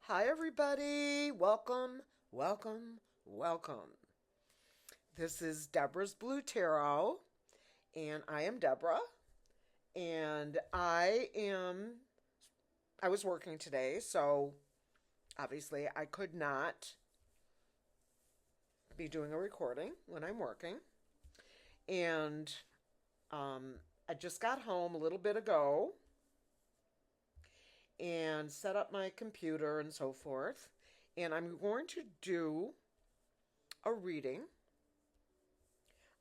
Hi, everybody. Welcome, welcome, welcome. This is Deborah's Blue Tarot, and I am Deborah. And I was working today, so obviously I could not be doing a recording when I'm working. And I just got home a little bit ago and set up my computer and so forth. And I'm going to do a reading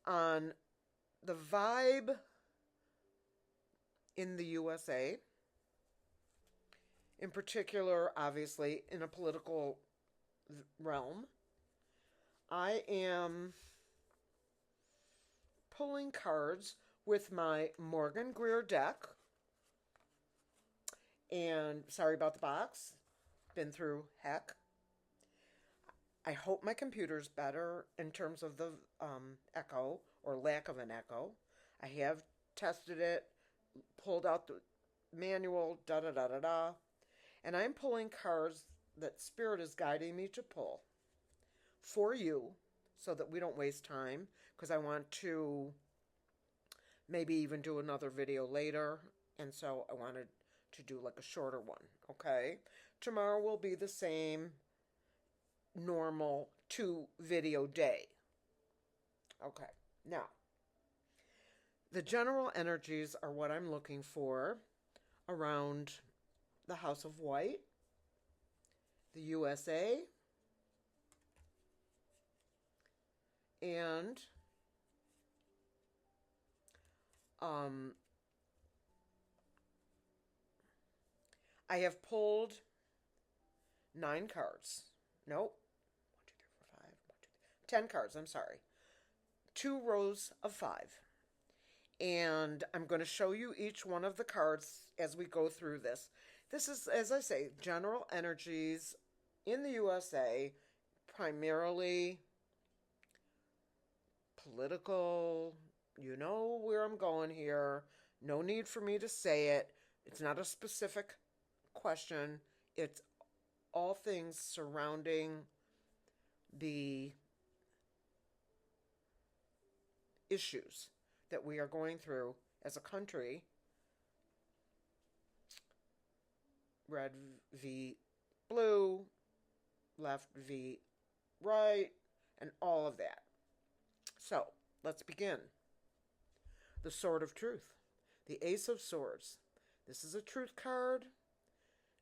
on the vibe in the USA, in particular, obviously, in a political realm. I am pulling cards with my Morgan Greer deck. And sorry about the box, been through heck. I hope my computer's better in terms of the echo or lack of an echo. I have tested it, pulled out the manual, da da da da da. And I'm pulling cards that Spirit is guiding me to pull for you so that we don't waste time, because I want to maybe even do another video later. And so I wanted to do like a shorter one, okay? Tomorrow will be the same normal 2 video day. Okay, now the general energies are what I'm looking for around the House of White, the USA, and I have pulled 9 cards. Nope. 1, 2, 3, 4, 5. 1, 2, 3, 10 cards. I'm sorry. 2 rows of 5. And I'm going to show you each one of the cards as we go through this. This is, as I say, general energies in the USA, primarily political. You know where I'm going here. No need for me to say it. It's not a specific question. It's all things surrounding the issues that we are going through as a country. Red v blue, left v right, and all of that. So, let's begin. The Sword of Truth. The Ace of Swords. This is a truth card.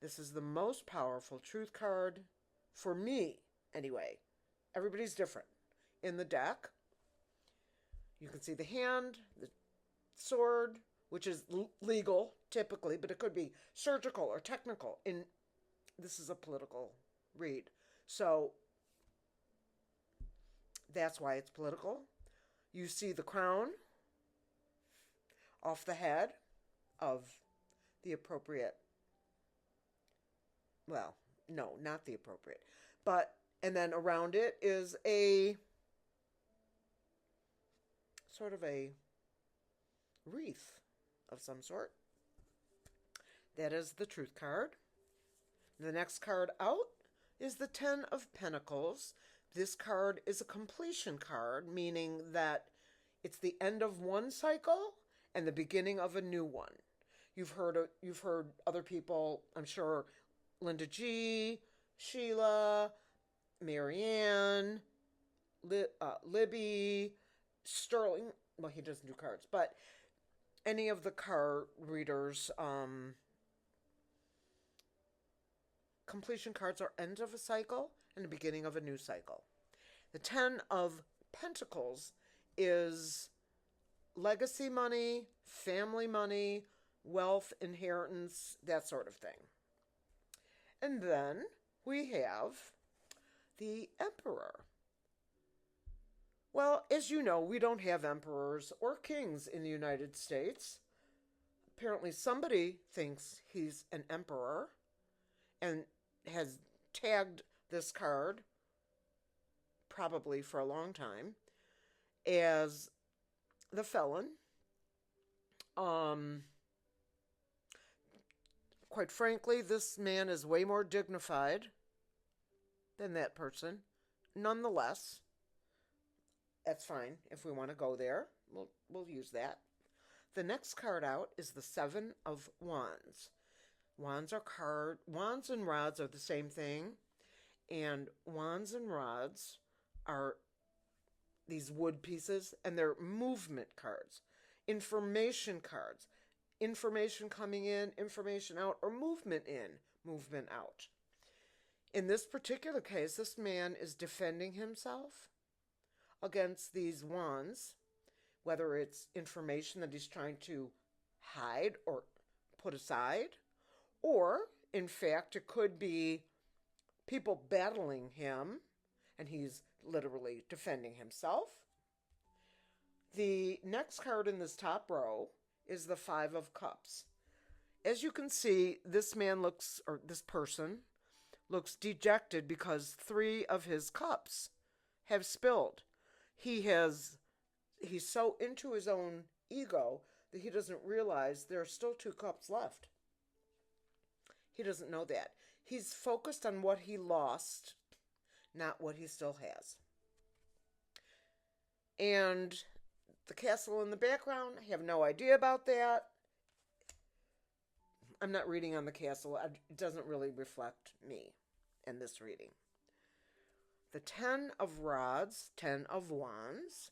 This is the most powerful truth card for me, anyway. Everybody's different. In the deck, you can see the hand, the sword, which is legal typically, but it could be surgical or technical. This is a political read. So that's why it's political. You see the crown off the head of the appropriate, well, no, not the appropriate, but, and then around it is a sort of a wreath of some sort. That is the truth card. The next card out is the 10 of Pentacles. This card is a completion card, meaning that it's the end of one cycle and the beginning of a new one. You've heard other people, I'm sure, Linda G, Sheila, Marianne, Libby, Sterling. Well, he doesn't do cards, but any of the card readers, completion cards are end of a cycle and the beginning of a new cycle. The 10 of Pentacles is legacy money, family money, wealth, inheritance, that sort of thing. And then we have the Emperor. Well, as you know, we don't have emperors or kings in the United States. Apparently somebody thinks he's an emperor and has tagged this card, probably for a long time, as the felon. Quite frankly, this man is way more dignified than that person. Nonetheless, that's fine. If we want to go there, we'll use that. The next card out is the Seven of Wands. Wands and rods are the same thing, and wands and rods are these wood pieces, and they're movement cards, information cards, information coming in, information out, or movement in, movement out. In this particular case, this man is defending himself against these wands, whether it's information that he's trying to hide or put aside, or, in fact, it could be people battling him, and he's literally defending himself. The next card in this top row is the Five of Cups. As you can see, this person looks dejected because 3 of his cups have spilled. He's so into his own ego that he doesn't realize there are still 2 cups left. He doesn't know that. He's focused on what he lost, not what he still has. And the castle in the background, I have no idea about that. I'm not reading on the castle. It doesn't really reflect me in this reading. The 10 of Rods, 10 of Wands,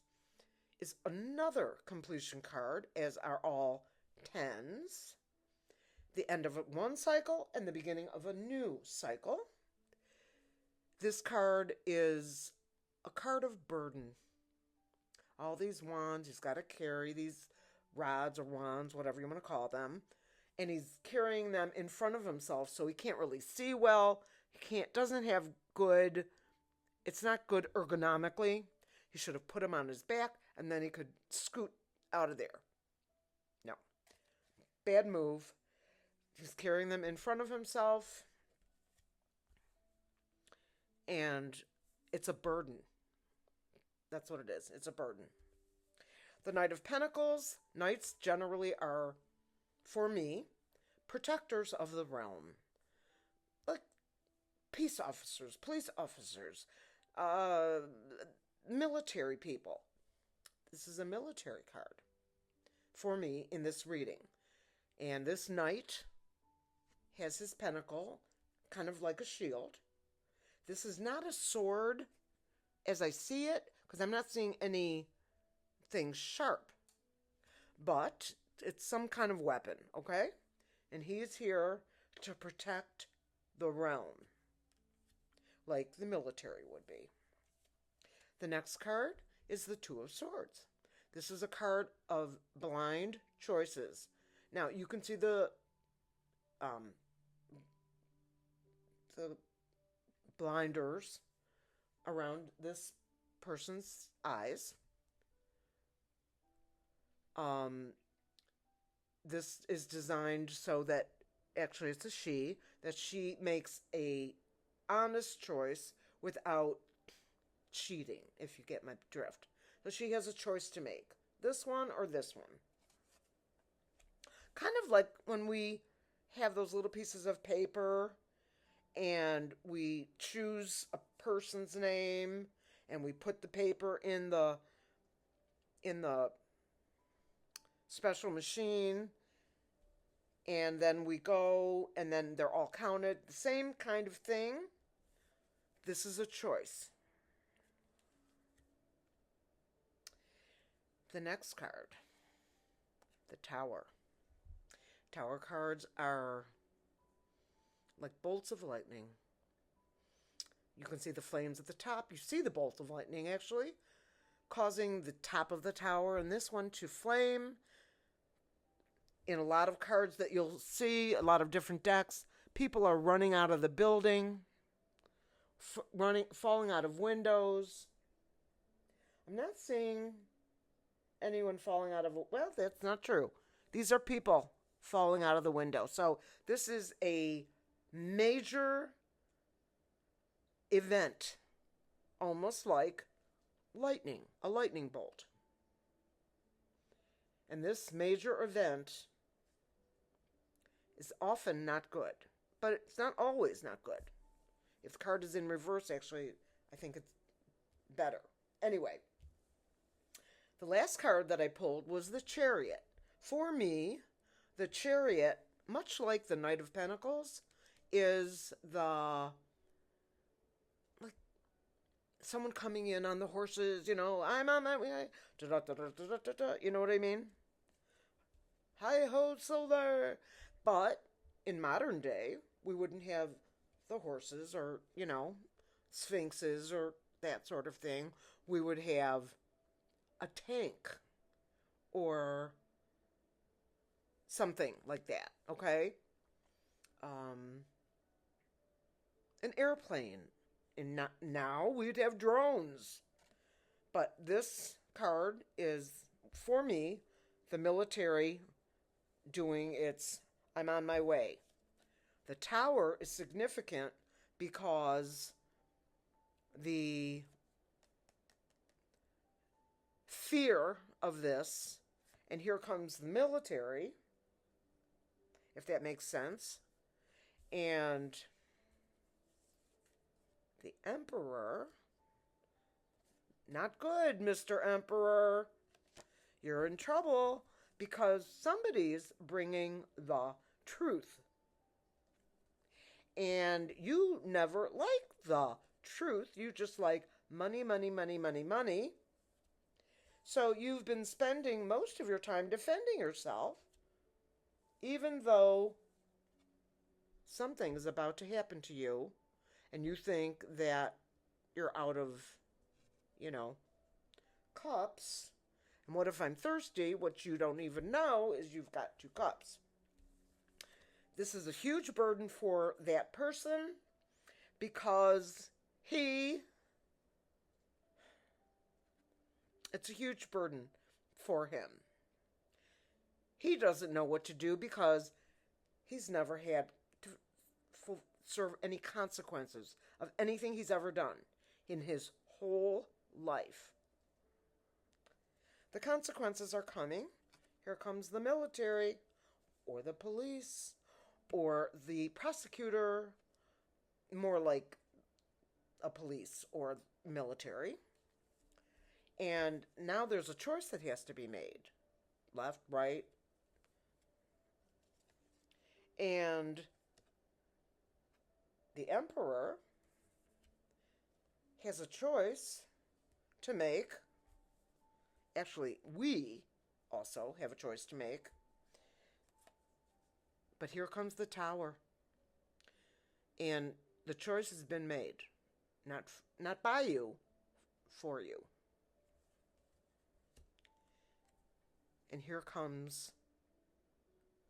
is another completion card, as are all 10s. The end of one cycle and the beginning of a new cycle. This card is a card of burden. All these wands, he's got to carry these rods or wands, whatever you want to call them, and he's carrying them in front of himself, so he can't really see well. Doesn't have good, it's not good ergonomically. He should have put them on his back, and then he could scoot out of there. No. Bad move. He's carrying them in front of himself, and it's a burden. That's what it is. It's a burden. The Knight of Pentacles. Knights generally are, for me, protectors of the realm. Like peace officers, police officers, military people. This is a military card for me in this reading. And this knight has his pentacle, kind of like a shield. This is not a sword as I see it, because I'm not seeing anything sharp. But it's some kind of weapon, okay? And he's here to protect the realm, like the military would be. The next card is the Two of Swords. This is a card of blind choices. Now, you can see the blinders around this person's eyes. This is designed so that, actually it's a she, that she makes a honest choice without cheating, if you get my drift. So she has a choice to make. This one or this one. Kind of like when we have those little pieces of paper and we choose a person's name and we put the paper in the special machine, and then we go and then they're all counted. The same kind of thing. This is a choice. The next card, the Tower. Tower cards are like bolts of lightning. You can see the flames at the top. You see the bolt of lightning, actually, causing the top of the tower and this one to flame. In a lot of cards that you'll see, a lot of different decks, people are running out of the building, falling out of windows. I'm not seeing anyone falling out of... Well, that's not true. These are people falling out of the window. So this is a major event, almost like lightning, a lightning bolt. And this major event is often not good, but it's not always not good. If the card is in reverse, actually, I think it's better. Anyway, the last card that I pulled was the Chariot. For me, the Chariot, much like the Knight of Pentacles, is the like someone coming in on the horses, I'm on my way. You know what I mean? Hi ho, silver. But in modern day, we wouldn't have the horses or, sphinxes or that sort of thing. We would have a tank or something like that, okay? An airplane. And now we'd have drones. But this card is, for me, the military doing its I'm on my way. The Tower is significant because the fear of this, and here comes the military, if that makes sense, and the Emperor, not good, Mr. Emperor. You're in trouble because somebody's bringing the truth. And you never like the truth. You just like money, money, money, money, money. So you've been spending most of your time defending yourself, even though something is about to happen to you, and you think that you're out of, cups. And what if I'm thirsty? What you don't even know is you've got 2 cups. This is a huge burden for that person because it's a huge burden for him. He doesn't know what to do because he's never had to serve any consequences of anything he's ever done in his whole life. The consequences are coming. Here comes the military or the police or the prosecutor, more like a police or military. And now there's a choice that has to be made. Left, right. And the Emperor has a choice to make. Actually, we also have a choice to make. But here comes the Tower. And the choice has been made. Not by you, for you. And here comes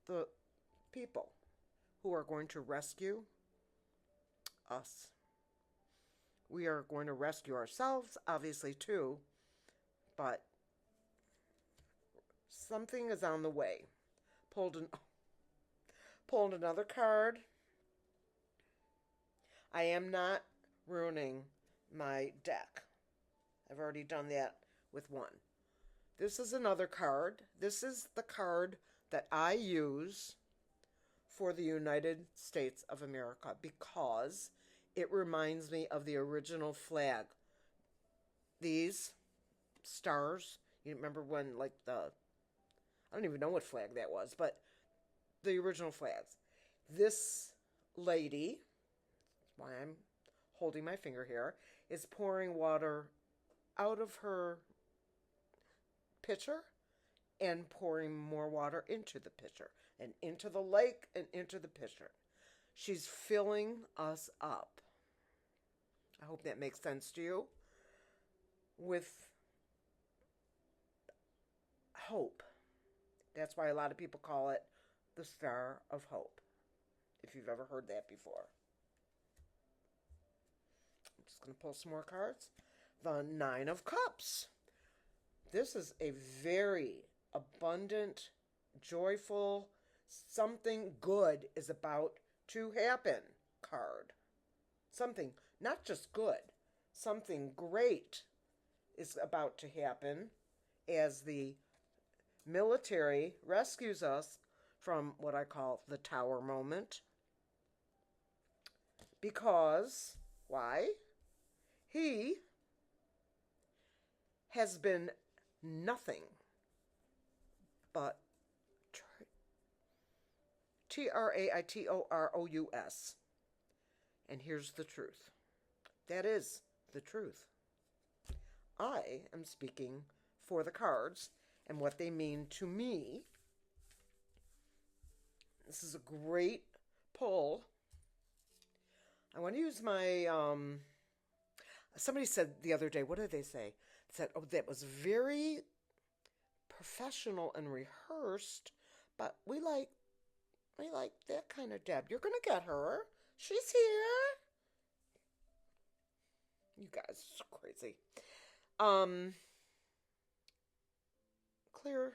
the people who are going to rescue us. We are going to rescue ourselves, obviously, too. But something is on the way. Pulled another card. I am not ruining my deck. I've already done that with one. This is another card. This is the card that I use for the United States of America because it reminds me of the original flag. These stars, you remember when I don't even know what flag that was, but the original flags. This lady, why I'm holding my finger here, is pouring water out of her pitcher and pouring more water into the pitcher and into the lake and into the pitcher. She's filling us up. I hope that makes sense to you. With hope. That's why a lot of people call it the Star of Hope, if you've ever heard that before. I'm just going to pull some more cards. The Nine of Cups. This is a very abundant, joyful, something good is about to happen card. Something not just good, something great is about to happen as the military rescues us from what I call the tower moment. Because, why? He has been nothing but Traitorous. And here's the truth. That is the truth. I am speaking for the cards and what they mean to me. This is a great pull. I want to use my, somebody said the other day, what did they say? They said, oh, that was very professional and rehearsed, but we like that kind of Deb. You're going to get her. She's here. You guys are crazy. Clear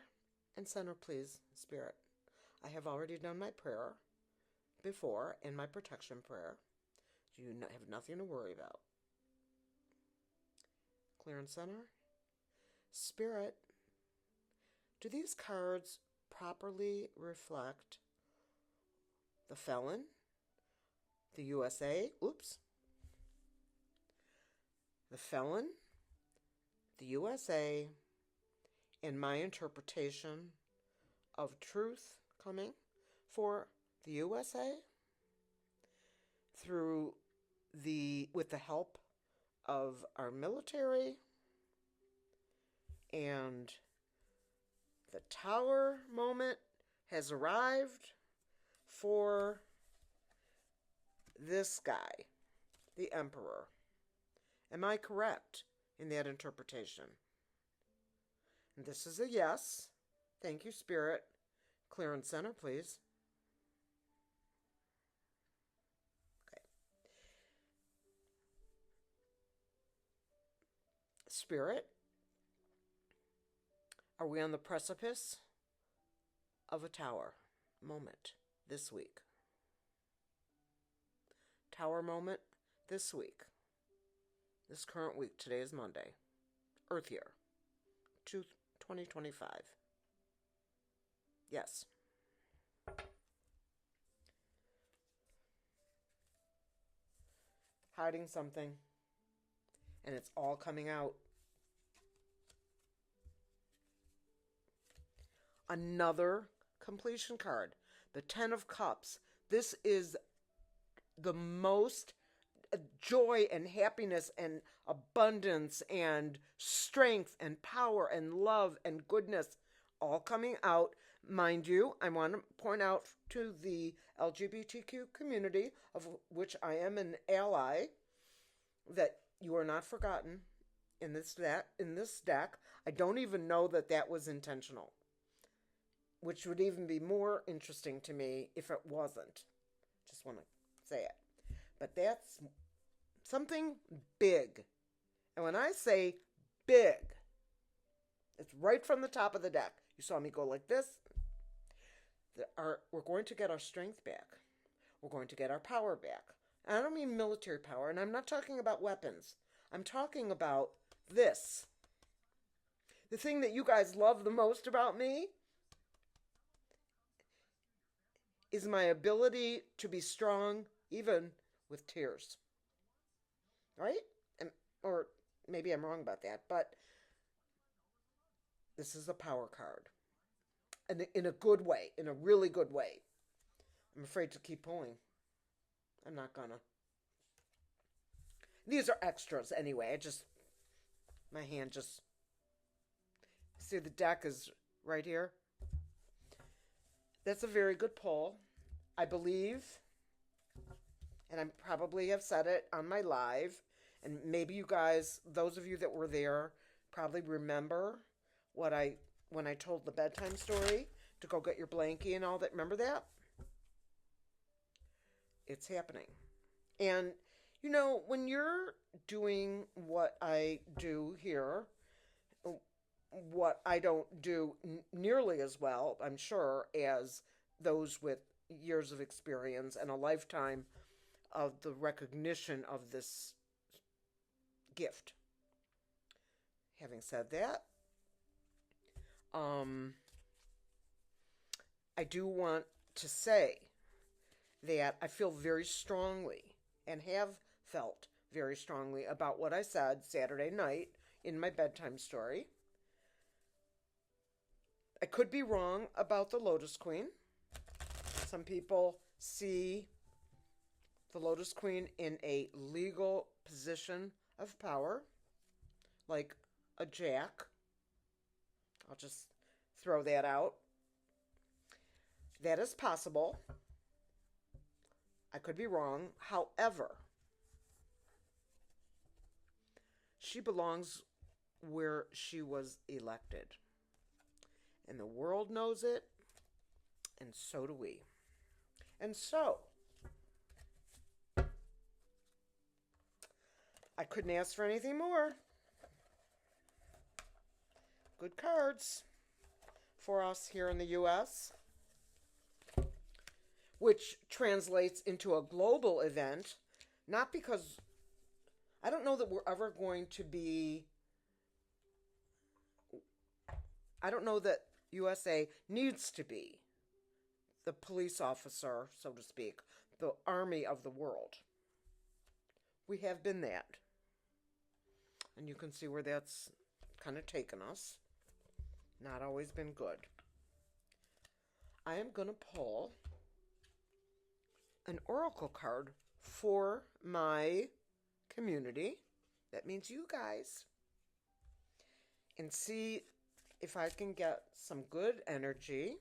and center, please, Spirit. I have already done my prayer before and my protection prayer. You have nothing to worry about. Clear and center. Spirit, do these cards properly reflect the felon, the USA, the felon, the USA, and my interpretation of truth coming for the USA with the help of our military, and the tower moment has arrived for this guy, the Emperor. Am I correct in that interpretation? And this is a yes. Thank you, Spirit. Clear and center, please. Okay. Spirit, are we on the precipice of a tower moment this week? Tower moment this week. This current week. Today is Monday. Earth year. 2025. Yes. Hiding something. And it's all coming out. Another completion card. The Ten of Cups. This is the most joy and happiness and abundance and strength and power and love and goodness all coming out. Mind you, I want to point out to the LGBTQ community, of which I am an ally, that you are not forgotten in this deck. I don't even know that was intentional, which would even be more interesting to me if it wasn't. Just want to say it. But that's something big. And when I say big, it's right from the top of the deck. You saw me go like this. We're going to get our strength back. We're going to get our power back. And I don't mean military power, and I'm not talking about weapons. I'm talking about this. The thing that you guys love the most about me is my ability to be strong even with tears. Right? Or maybe I'm wrong about that, but this is a power card. And in a good way, in a really good way. I'm afraid to keep pulling. I'm not gonna. These are extras anyway. My hand just, see, the deck is right here. That's a very good pull. I believe, and I probably have said it on my live, and maybe you guys, those of you that were there, probably remember when I told the bedtime story to go get your blankie and all that. Remember that? It's happening. And, when you're doing what I do here, what I don't do nearly as well, I'm sure, as those with years of experience and a lifetime of the recognition of this gift. Having said that, I do want to say that I feel very strongly and have felt very strongly about what I said Saturday night in my bedtime story. I could be wrong about the Lotus Queen. Some people see the Lotus Queen in a legal position of power, like a jack. I'll just throw that out. That is possible. I could be wrong. However, she belongs where she was elected. And the world knows it, and so do we. And so, I couldn't ask for anything more. Good cards for us here in the U.S., which translates into a global event, not because I don't know that we're ever going to be, I don't know that USA needs to be the police officer, so to speak, the army of the world. We have been that. And you can see where that's kind of taken us. Not always been good. I am going to pull an oracle card for my community. That means you guys. And see if I can get some good energy.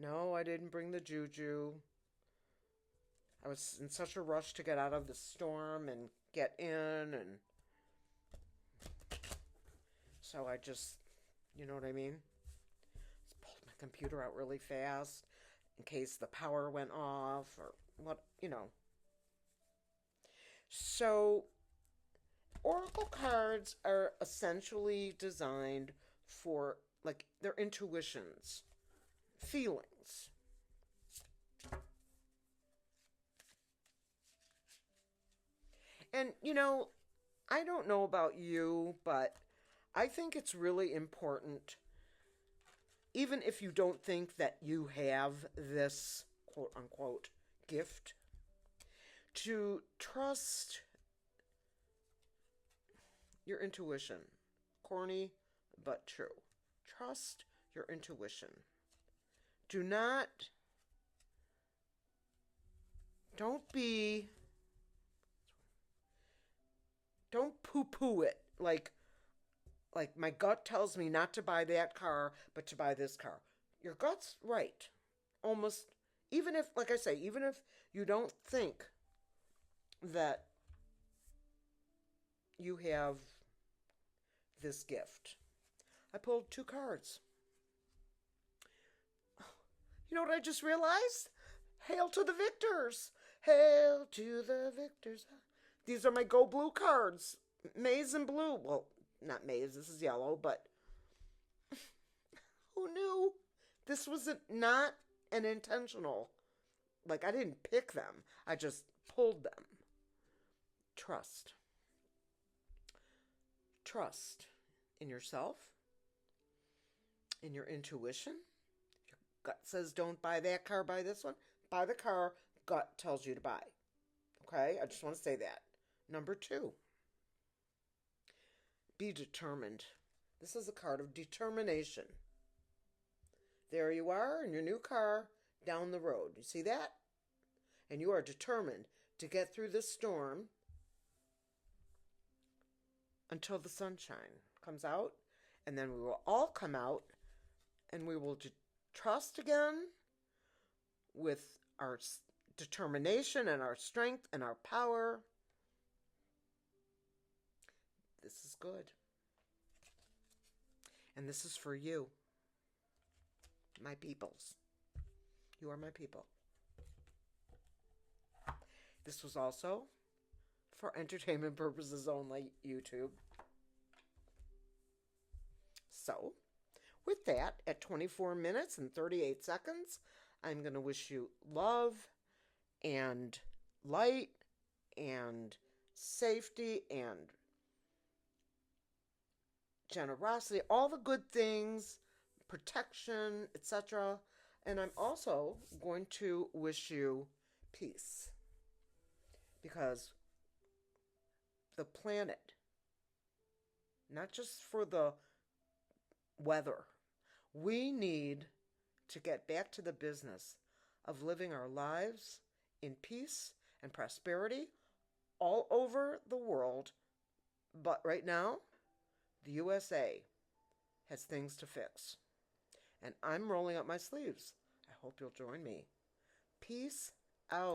No, I didn't bring the juju. I was in such a rush to get out of the storm and get in, and so I just, you know what I mean? Just pulled my computer out really fast in case the power went off or what, you know. So, oracle cards are essentially designed for, like, their intuitions, feelings. And, you know, I don't know about you, but I think it's really important, even if you don't think that you have this quote unquote gift, to trust your intuition. Corny, but true. Trust your intuition. Don't poo-poo it like my gut tells me not to buy that car, but to buy this car. Your gut's right. Almost, even if, like I say, even if you don't think that you have this gift. I pulled 2 cards. You know what I just realized? Hail to the victors. Hail to the victors. These are my Go Blue cards. Maize and blue. Well, not maize, this is yellow, but who knew? This was not an intentional, like I didn't pick them. I just pulled them. Trust. Trust in yourself, in your intuition. Your gut says don't buy that car, buy this one. Buy the car gut tells you to buy. Okay? I just want to say that. Number 2. Be determined. This is a card of determination. There you are in your new car down the road. You see that? And you are determined to get through this storm until the sunshine comes out. And then we will all come out and we will trust again with our determination and our strength and our power. This is good. And this is for you, my peoples. You are my people. This was also for entertainment purposes only, YouTube. So, with that, at 24 minutes and 38 seconds, I'm going to wish you love and light and safety and generosity, all the good things, protection, etc. And I'm also going to wish you peace because the planet, not just for the weather, we need to get back to the business of living our lives in peace and prosperity all over the world. But right now, the USA has things to fix. And I'm rolling up my sleeves. I hope you'll join me. Peace out.